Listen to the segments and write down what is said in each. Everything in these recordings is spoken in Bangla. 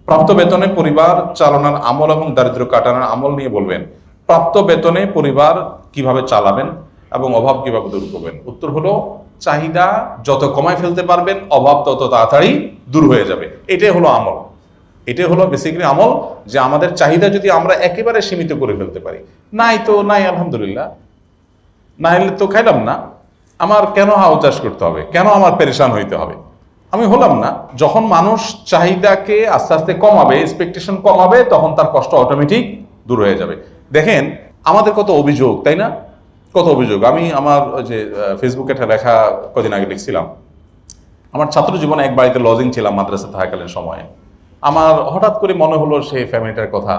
প্রাপ্ত বেতনে পরিবার চালানোর আমল এবং দারিদ্র্য কাটানোর আমল নিয়ে বলবেন। প্রাপ্ত বেতনে পরিবার কিভাবে চালাবেন এবং অভাব কিভাবে দূর করবেন? উত্তর হলো, চাহিদা যত কমায় ফেলতে পারবেন অভাব তত তাড়াতাড়ি দূর হয়ে যাবে। এটাই হলো আমল, এটাই হলো বেসিক্যালি আমল, যে আমাদের চাহিদা যদি আমরা একেবারে সীমিত করে ফেলতে পারি। নাই তো নাই, আলহামদুলিল্লাহ, না হলে তো খাইলাম না, আমার কেন হাও চাষ করতে হবে, কেন আমার পেরেশান হইতে হবে, আমি হলাম না। যখন মানুষ চাহিদাকে আস্তে আস্তে কমাবে, এক্সপেকটেশন কমাবে, তখন তার কষ্ট অটোমেটিক দূর হয়ে যাবে। দেখেন আমাদের কত অভিযোগ, তাই না? কত অভিযোগ। আমি আমার যে ফেসবুকে একটা লেখা কদিন আগে লিখছিলাম, আমার ছাত্র জীবনে এক বাড়িতে লজিং ছিলাম মাদ্রাসা থাকাকালীন সময়ে। আমার হঠাৎ করে মনে হলো সেই ফ্যামিলিটার কথা,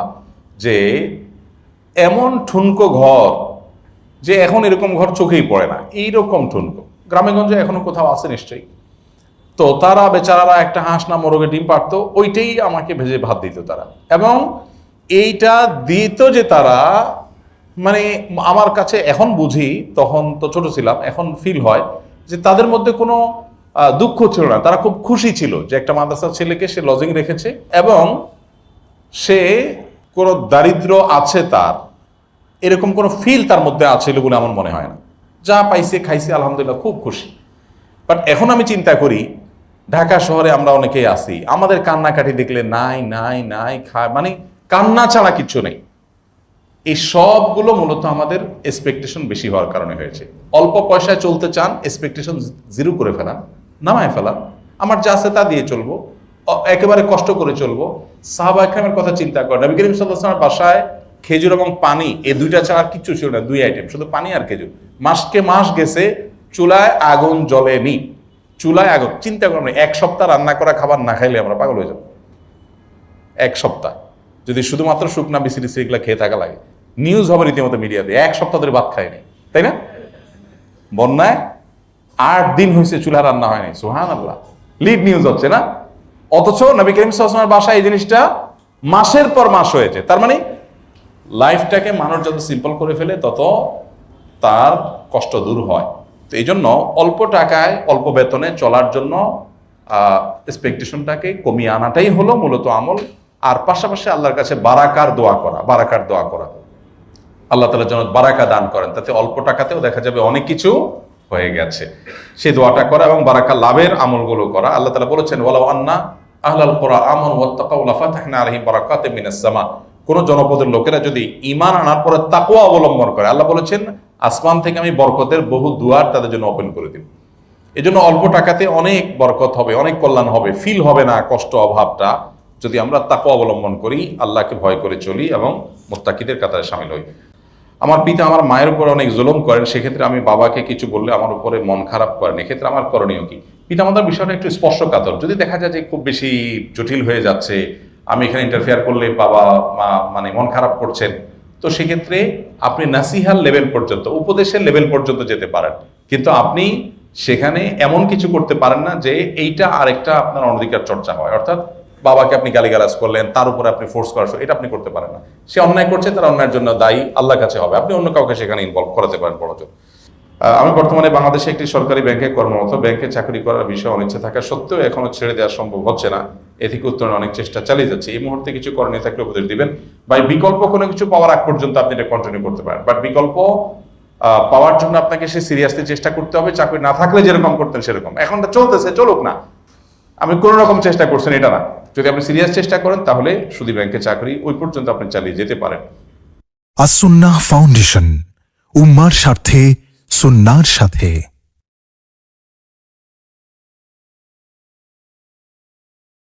যে এমন ঠুনকো ঘর, যে এখন এরকম ঘর চোখেই পড়ে না, এইরকম ঠুনকো গ্রামে গঞ্জে এখনো কোথাও আছে নিশ্চয়ই। তো তারা বেচারারা একটা হাঁস না মোরগে ডিম পারতো, ওইটাই আমাকে ভেজে ভাত দিত তারা, এবং এইটা দিত যে তারা, মানে আমার কাছে এখন বুঝি, তখন তো ছোট ছিলাম, এখন ফিল হয় যে তাদের মধ্যে কোনো দুঃখ ছিল না, তারা খুব খুশি ছিল যে একটা মাদ্রাসার ছেলেকে সে লজিং রেখেছে, এবং সে কোনো দারিদ্র আছে তার, এরকম কোনো ফিল তার মধ্যে আছে বলে আমার মনে হয় না। যা পাইছে খাইছে আলহামদুলিল্লাহ, খুব খুশি। বাট এখন আমি চিন্তা করি, ঢাকা শহরে আমরা অনেকেই আছি, আমাদের কান্নাকাটি দেখলে নাই নাই নাই খায়, মানে কান্না ছাড়া কিচ্ছু নেই। এই সবগুলো মূলত আমাদের এক্সপেকটেশন বেশি হওয়ার কারণে হয়েছে। অল্প পয়সায় চলতে চান, এক্সপেকটেশন জিরো করে ফেলান, নামায় ফেলান, আমার যা আছে তা দিয়ে চলবো, একেবারে কষ্ট করে চলবো। সাহাবা ইকরামের কথা চিন্তা করেন, নবী করিম সাল্লাল্লাহু আলাইহি ওয়াসাল্লামের বাসায় খেজুর এবং পানি, এই দুইটা ছাড়া আর কিচ্ছু ছিল না, দুই আইটেম, শুধু পানি আর খেজুর। মাসকে মাস গেছে, চুলায় আগুন জ্বলেনি, চুলায় আগুন। চিন্তা করেন, এক সপ্তাহ রান্না করা খাবার না খাইলে আমরা পাগল হয়ে যাব। এক সপ্তাহ যদি শুধুমাত্র শুকনা বিসি টিসি এগুলা খেয়ে থাকা লাগে, নিউজ হবে রীতিমতো মিডিয়াতে, এক সপ্তাহ ধরে ভাত খায়নি, তাই না? বন্যায় 8 দিন হয়েছে চুলা রান্না হয়নি, সুবহানাল্লাহ, লিড নিউজ হচ্ছে না? অথচ নবী করিম সাল্লাল্লাহু আলাইহি ওয়াসাল্লামের বাসায় এই জিনিসটা মাসের পর মাস হয়েছে। তার মানে লাইফটাকে মানুষ যত সিম্পল করে ফেলে, তত তার কষ্ট দূর হয়। তো এই জন্য অল্প টাকায় অল্প বেতনে চলার জন্য এক্সপেকটেশনটাকে কমিয়ে আনাটাই হলো মূলত আমল। আর পাশাপাশি আল্লাহর কাছে বারাকার দোয়া করা, বারাকার দোয়া করা, আল্লাহ তাআলা যেন বারাকা দান করেন, তাতে অল্প টাকাতেও দেখা যাবে অনেক কিছু হয়ে গেছে। সেই দোয়াটা করা এবং বারাকা লাভের আমলগুলো করা। আল্লাহ তাআলা বলেছেন, ওয়ালাউ আন্না আহলাল কুরা আমানু ওয়াত্তাকাউ লাফাতাহনা আলাইহিম বারাকাতিম মিনাস সামা। কোন জনপদের লোকেরা যদি ঈমান আনার পরে তাকওয়া অবলম্বন করে, আল্লাহ বলেছেন আসমান থেকে আমি বরকতের বহু দুয়ার তাদের জন্য ওপেন করে দিব। এই জন্য অল্প টাকাতে অনেক বরকত হবে, অনেক কল্যাণ হবে, ফিল হবে না কষ্ট অভাবটা, যদি আমরা তাকওয়া অবলম্বন করি, আল্লাহকে ভয় করে চলি এবং মুত্তাকিদের কাতারে শামিল হই। আমার পিতা আমার মায়ের উপর অনেক জুলুম করেন, সেক্ষেত্রে আমি বাবাকে কিছু বললে আমার উপরে মন খারাপ করেন, এক্ষেত্রে আমার করণীয় কি? পিতামাতার বিষয়টা একটু স্পর্শকাতর। যদি দেখা যায় যে খুব বেশি জটিল হয়ে যাচ্ছে, আমি এখানে ইন্টারফেয়ার করলে বাবা মা মানে মন খারাপ করছেন, তো সেক্ষেত্রে আপনি নাসিহার লেভেল পর্যন্ত, উপদেশের লেভেল পর্যন্ত যেতে পারেন, কিন্তু আপনি সেখানে এমন কিছু করতে পারেন না যে এইটা আরেকটা আপনার অনধিকার চর্চা হয়। অর্থাৎ বাবাকে আপনি গালিগালাজ করলেন, তার উপরে আপনি ফোর্স করা, এটা আপনি করতে পারেন না। সে অন্যায় করছে, তার অন্যায়ের জন্য দায়ী আল্লাহর কাছে হবে, আপনি অন্য কাউকে সেখানে ইনভলভ করাতে পারেন বড়জোর। আমি বর্তমানে বাংলাদেশে একটি সরকারি ব্যাংকে কর্মরত। ব্যাংকে চাকরি করার বিষয়ে অনিচ্ছা থাকা সত্ত্বেও এখনো ছেড়ে দেওয়া সম্ভব হচ্ছে না। এ থেকে উত্তরণে অনেক চেষ্টা চালিয়ে যাচ্ছে। এই মুহূর্তে কিছু করণীয় থাকলে উপদেশ দিবেন। বা বিকল্প কোনো কিছু পাওয়ার আগ পর্যন্ত আপনি এটা কন্টিনিউ করতে পারেন, বাট বিকল্প পাওয়ার জন্য আপনাকে সে সিরিয়াসলি চেষ্টা করতে হবে। চাকরি না থাকলে যেরকম করতেন সেরকম, এখন চলতেছে, চলুক না, আমি কোন রকম চেষ্টা করছেন এটা না। যদি আপনি সিরিয়াস চেষ্টা করেন, তাহলে শুধু ব্যাংকে চাকরি ওই পর্যন্ত আপনি চালিয়ে যেতে পারেন। আস-সুন্নাহ ফাউন্ডেশন, উম্মার স্বার্থে সুন্নাহর সাথে।